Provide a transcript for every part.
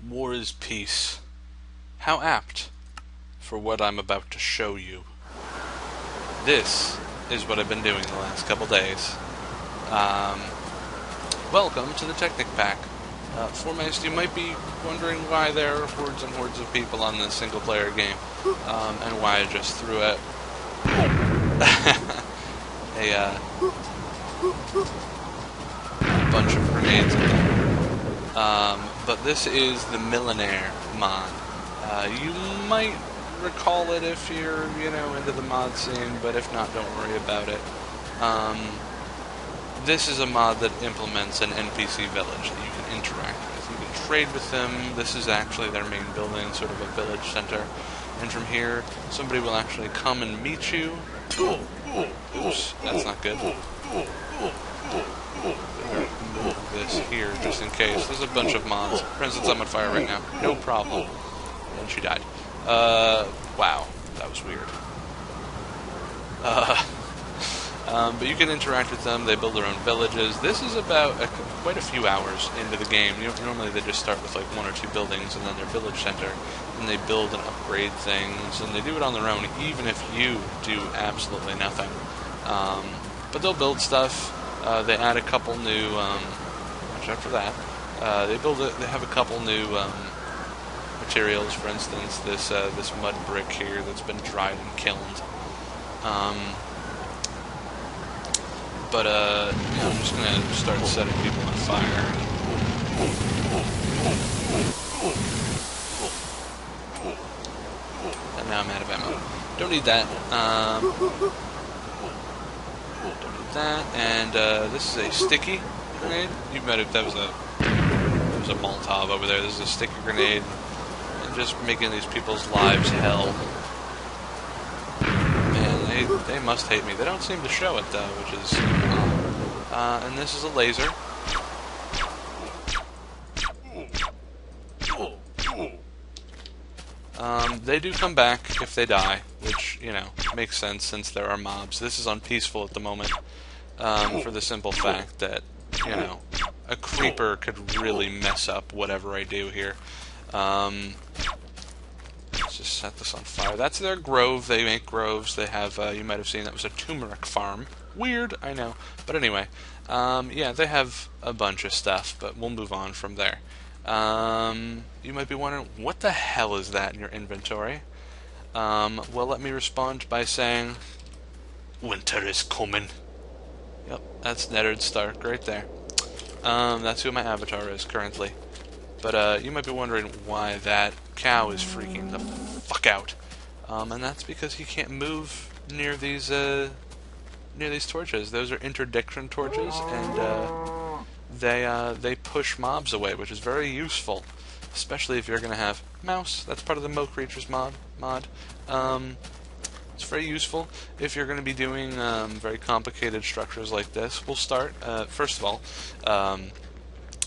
War is peace. How apt for what I'm about to show you. This is what I've been doing the last couple days. Um, Welcome to the Technic Pack. Foremost, you might be wondering why there are hordes and hordes of people on this single-player game, and why I just threw a bunch of grenades at them. But this is the Millionaire mod. You might recall it if you're, into the mod scene, but if not, don't worry about it. This is a mod that implements an NPC village that you can interact with. You can trade with them. This is actually their main building, sort of a village center. And from here, somebody will actually come and meet you. Oops, that's not good. Move this here just in case. There's a bunch of mods. For instance, I'm on fire right now. No problem. And she died. Wow. That was weird. But you can interact with them. They build their own villages. This is about quite a few hours into the game. Normally they just start with like one or two buildings and then their village center. And they build and upgrade things. And they do it on their own even if you do absolutely nothing. But they'll build stuff. They add a couple new... watch out for that. They have a couple new... materials, for instance, this mud brick here that's been dried and kilned. I'm just gonna start setting people on fire. And now I'm out of ammo. Don't need that. Don't need that. And this is a sticky grenade. You might have that was a Molotov over there. This is a sticky grenade. Just making these people's lives hell. Man, they must hate me. They don't seem to show it though, which is and this is a laser. They do come back if they die, which, makes sense since there are mobs. This is on peaceful at the moment, for the simple fact that, a creeper could really mess up whatever I do here. Let's just set this on fire. That's their grove. They make groves. They have, you might have seen, that was a turmeric farm. Weird, I know. But anyway, yeah, they have a bunch of stuff, but we'll move on from there. You might be wondering, what the hell is that in your inventory? Well, let me respond by saying, winter is coming. Yep, that's Neddard Stark right there. That's who my avatar is currently. But you might be wondering why that cow is freaking the fuck out. And that's because he can't move near these torches. Those are interdiction torches, and they push mobs away, which is very useful, especially if you're going to have mouse. That's part of the Mo Creatures mod. It's very useful if you're going to be doing very complicated structures like this. We'll start, first of all,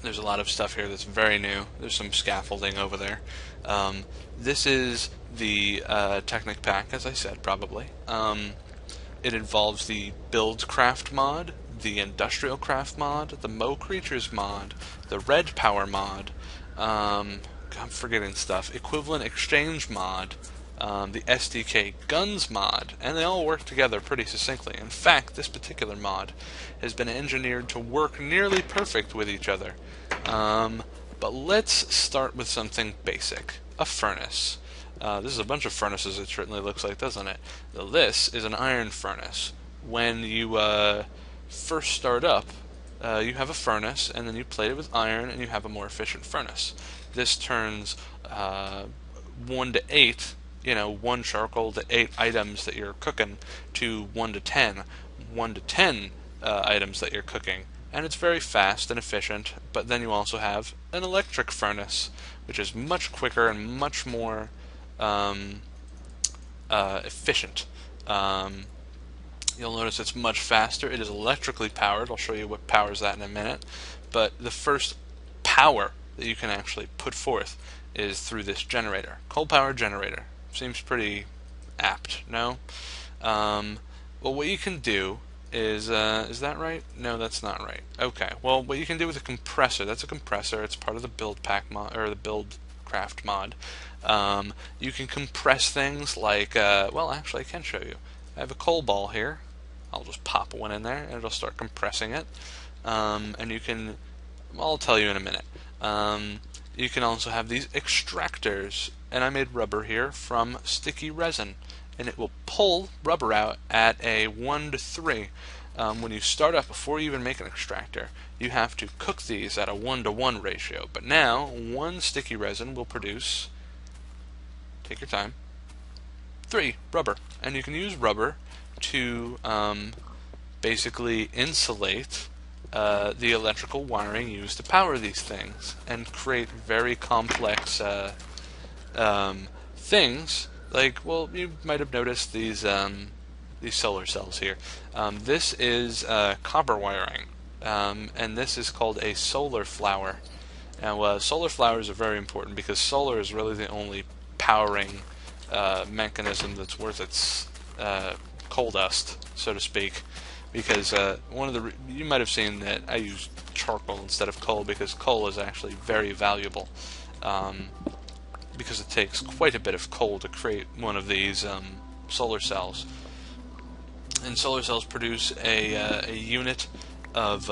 there's a lot of stuff here that's very new. There's some scaffolding over there. This is the Technic Pack, as I said, probably. It involves the Buildcraft mod, the Industrial Craft mod, the Mo Creatures mod, the Red Power mod, I'm forgetting stuff, Equivalent Exchange mod, the SDK Guns mod, and they all work together pretty succinctly. In fact, this particular mod has been engineered to work nearly perfect with each other. But let's start with something basic. A furnace. This is a bunch of furnaces, it certainly looks like, doesn't it? This is an iron furnace. When you first start up, you have a furnace, and then you plate it with iron, and you have a more efficient furnace. This turns 1 to 8, 1 charcoal to 8 items that you're cooking, to 1 to 10. 1 to 10 items that you're cooking. And it's very fast and efficient, but then you also have an electric furnace, which is much quicker and much more efficient. You'll notice it's much faster. It is electrically powered. I'll show you what powers that in a minute. But the first power that you can actually put forth is through this generator. Coal power generator. Seems pretty apt, no? Well, what you can do is that right? No, that's not right. Okay, well, what you can do with a compressor, that's a compressor, it's part of the build pack mod, or the build Minecraft mod. You can compress things like, well, actually, I can show you. I have a coal ball here. I'll just pop one in there, and it'll start compressing it. And you can, well, I'll tell you in a minute. You can also have these extractors, and I made rubber here from sticky resin, and it will pull rubber out at a 1 to 3. When you start up, before you even make an extractor, you have to cook these at a 1 to 1 ratio. But now, one sticky resin will produce, take your time, 3 rubber. And you can use rubber to basically insulate the electrical wiring used to power these things and create very complex things. Like, well, you might have noticed these solar cells here. This is copper wiring, and this is called a solar flower. Now, solar flowers are very important because solar is really the only powering mechanism that's worth its coal dust, so to speak. Because you might have seen that I use charcoal instead of coal because coal is actually very valuable. Because it takes quite a bit of coal to create one of these solar cells. And solar cells produce a unit of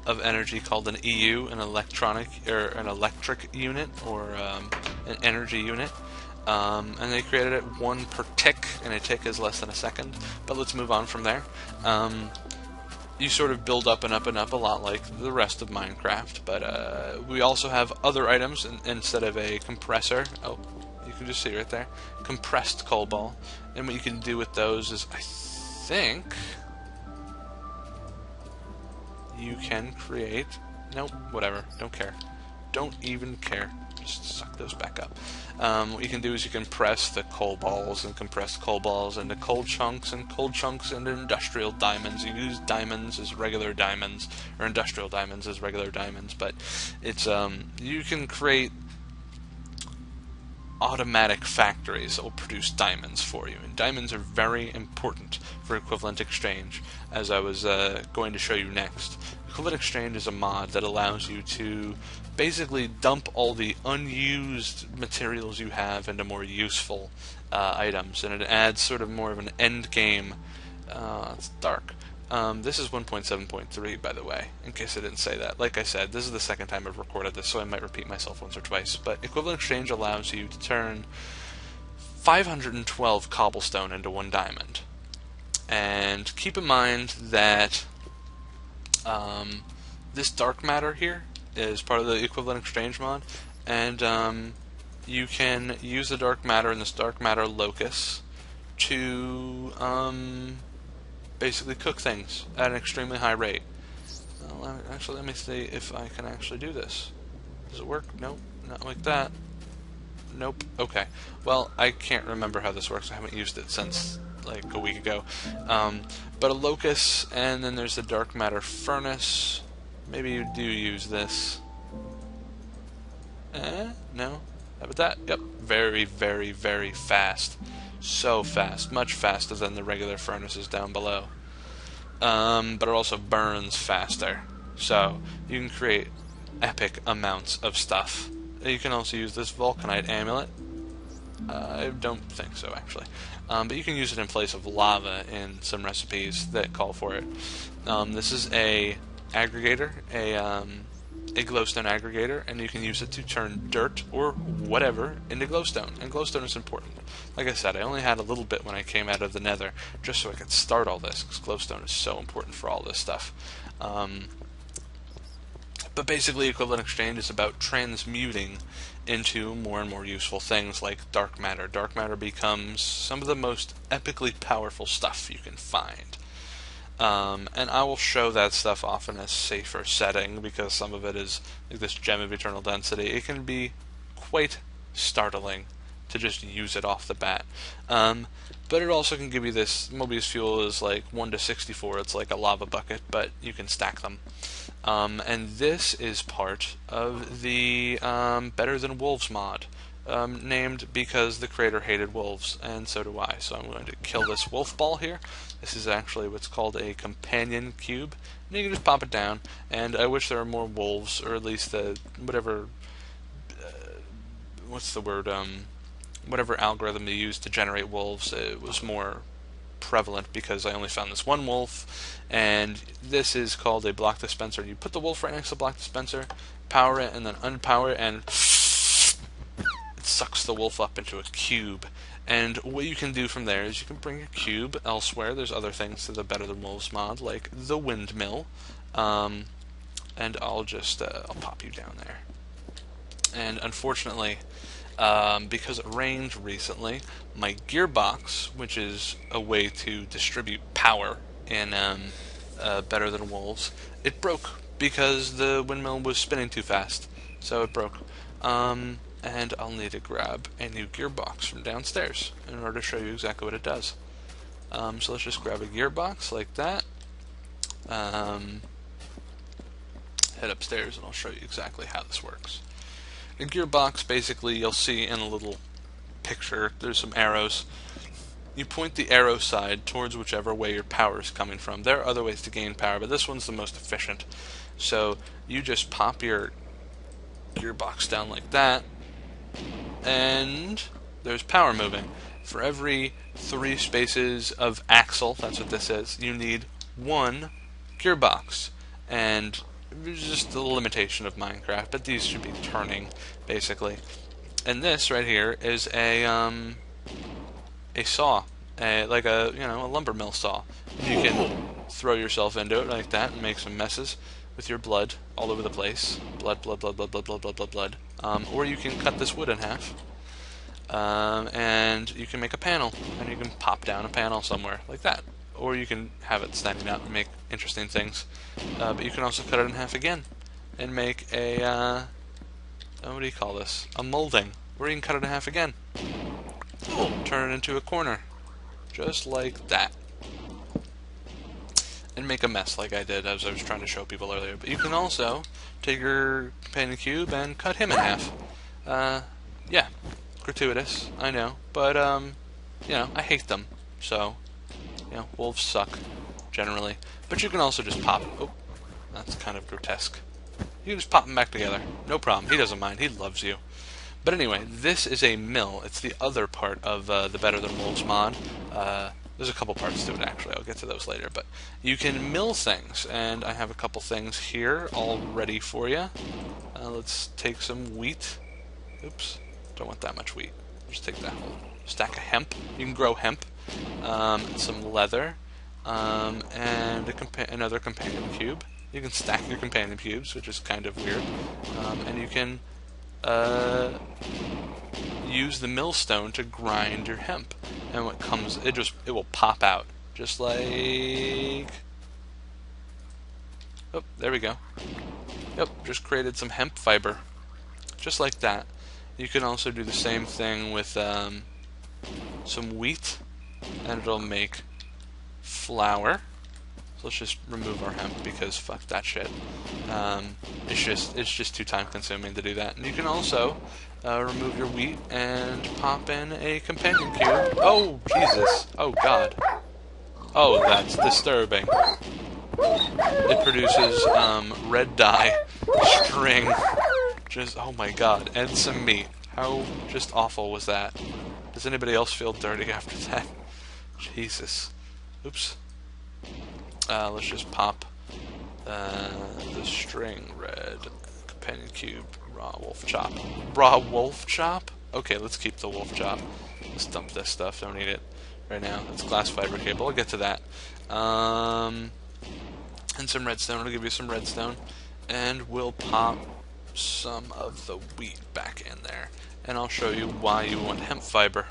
energy called an EU, an electric unit, or an energy unit. And they created it 1 per tick, and a tick is less than a second. But let's move on from there. You sort of build up and up and up a lot like the rest of Minecraft, but we also have other items instead of a compressor. Oh, you can just see right there. Compressed coal ball. And what you can do with those is, I think, you can create... Nope, whatever. Don't care. Don't even care. Just suck those back up. What you can do is you can press the coal balls and compress coal balls into coal chunks and coal chunks into industrial diamonds. You use diamonds as regular diamonds, or industrial diamonds as regular diamonds, but it's you can create automatic factories that will produce diamonds for you, and diamonds are very important for equivalent exchange, as I was going to show you next. Equivalent exchange is a mod that allows you to basically dump all the unused materials you have into more useful items, and it adds sort of more of an end game. It's dark. This is 1.7.3, by the way, in case I didn't say that. Like I said, this is the second time I've recorded this, so I might repeat myself once or twice. But equivalent exchange allows you to turn 512 cobblestone into 1 diamond. And keep in mind that this dark matter here is part of the equivalent exchange mod, and you can use the dark matter and this dark matter locus to basically cook things at an extremely high rate. Well, actually, let me see if I can actually do this. Does it work? Nope, not like that. Nope. Okay. Well, I can't remember how this works. I haven't used it since like a week ago. But a locus, and then there's the dark matter furnace. Maybe you do use this. No? How about that? Yep. Very, very, very fast. So fast. Much faster than the regular furnaces down below. But it also burns faster. So, you can create epic amounts of stuff. You can also use this vulcanite amulet. I don't think so, actually. But you can use it in place of lava in some recipes that call for it. This is a aggregator, a glowstone aggregator, and you can use it to turn dirt or whatever into glowstone. And glowstone is important. Like I said, I only had a little bit when I came out of the nether, just so I could start all this, because glowstone is so important for all this stuff. But basically, equivalent exchange is about transmuting into more and more useful things like dark matter. Dark matter becomes some of the most epically powerful stuff you can find. And I will show that stuff off in a safer setting, because some of it is like this gem of eternal density. It can be quite startling to just use it off the bat. But it also can give you this. Mobius fuel is like 1 to 64. It's like a lava bucket, but you can stack them. And this is part of the Better Than Wolves mod, named because the creator hated wolves, and so do I. So I'm going to kill this wolf ball here. This is actually what's called a companion cube, and you can just pop it down. And I wish there were more wolves, or at least whatever what's the word, whatever algorithm they used to generate wolves, it was more prevalent because I only found this one wolf, and this is called a block dispenser. You put the wolf right next to the block dispenser, power it, and then unpower it, and it sucks the wolf up into a cube. And what you can do from there is you can bring your cube elsewhere. There's other things to the Better Than Wolves mod, like the windmill, and I'll pop you down there. And unfortunately, because it rained recently, my gearbox, which is a way to distribute power in Better Than Wolves, it broke because the windmill was spinning too fast, so it broke. And I'll need to grab a new gearbox from downstairs in order to show you exactly what it does. So let's just grab a gearbox like that. Head upstairs and I'll show you exactly how this works. A gearbox, basically, you'll see in a little picture, there's some arrows. You point the arrow side towards whichever way your power is coming from. There are other ways to gain power, but this one's the most efficient. So you just pop your gearbox down like that, and there's power moving. For every 3 spaces of axle, that's what this is, you need 1 gearbox. And it's just the limitation of Minecraft, but these should be turning, basically. And this right here is a saw, like a lumber mill saw. You can throw yourself into it like that and make some messes with your blood all over the place. Blood, blood, blood, blood, blood, blood, blood, blood, blood. Or you can cut this wood in half, and you can make a panel, and you can pop down a panel somewhere like that. Or you can have it standing out and make interesting things. But you can also cut it in half again and make a, what do you call this? A molding. Or you can cut it in half again. Turn it into a corner. Just like that. And make a mess like I did as I was trying to show people earlier. But you can also take your companion cube and cut him in half. Yeah, gratuitous, I know. But, I hate them. So, wolves suck, generally. But you can also just pop... Oh, that's kind of grotesque. You can just pop them back together. No problem. He doesn't mind. He loves you. But anyway, this is a mill. It's the other part of the Better Than Wolves mod. There's a couple parts to it, actually. I'll get to those later. But you can mill things, and I have a couple things here all ready for you. Let's take some wheat. Oops. Don't want that much wheat. Just take that whole stack of hemp. You can grow hemp. Some leather, and another companion cube. You can stack your companion cubes, which is kind of weird, and you can use the millstone to grind your hemp, and what comes, it will pop out, just like, oh, there we go. Yep, just created some hemp fiber, just like that. You can also do the same thing with some wheat, and it'll make flour. So let's just remove our hemp because fuck that shit. It's just too time consuming to do that. And you can also remove your wheat and pop in a companion cube. Oh Jesus! Oh God! Oh, that's disturbing. It produces red dye, string. Just oh my God! And some meat. How just awful was that? Does anybody else feel dirty after that? Jesus. Oops. Let's just pop the string red companion cube raw wolf chop. Raw wolf chop? Okay, let's keep the wolf chop. Let's dump this stuff. Don't need it right now. That's glass fiber cable. I'll get to that. And some redstone. I'll give you some redstone. And we'll pop some of the wheat back in there. And I'll show you why you want hemp fiber.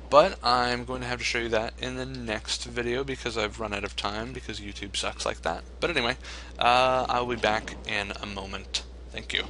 But I'm going to have to show you that in the next video because I've run out of time because YouTube sucks like that. But anyway, I'll be back in a moment. Thank you.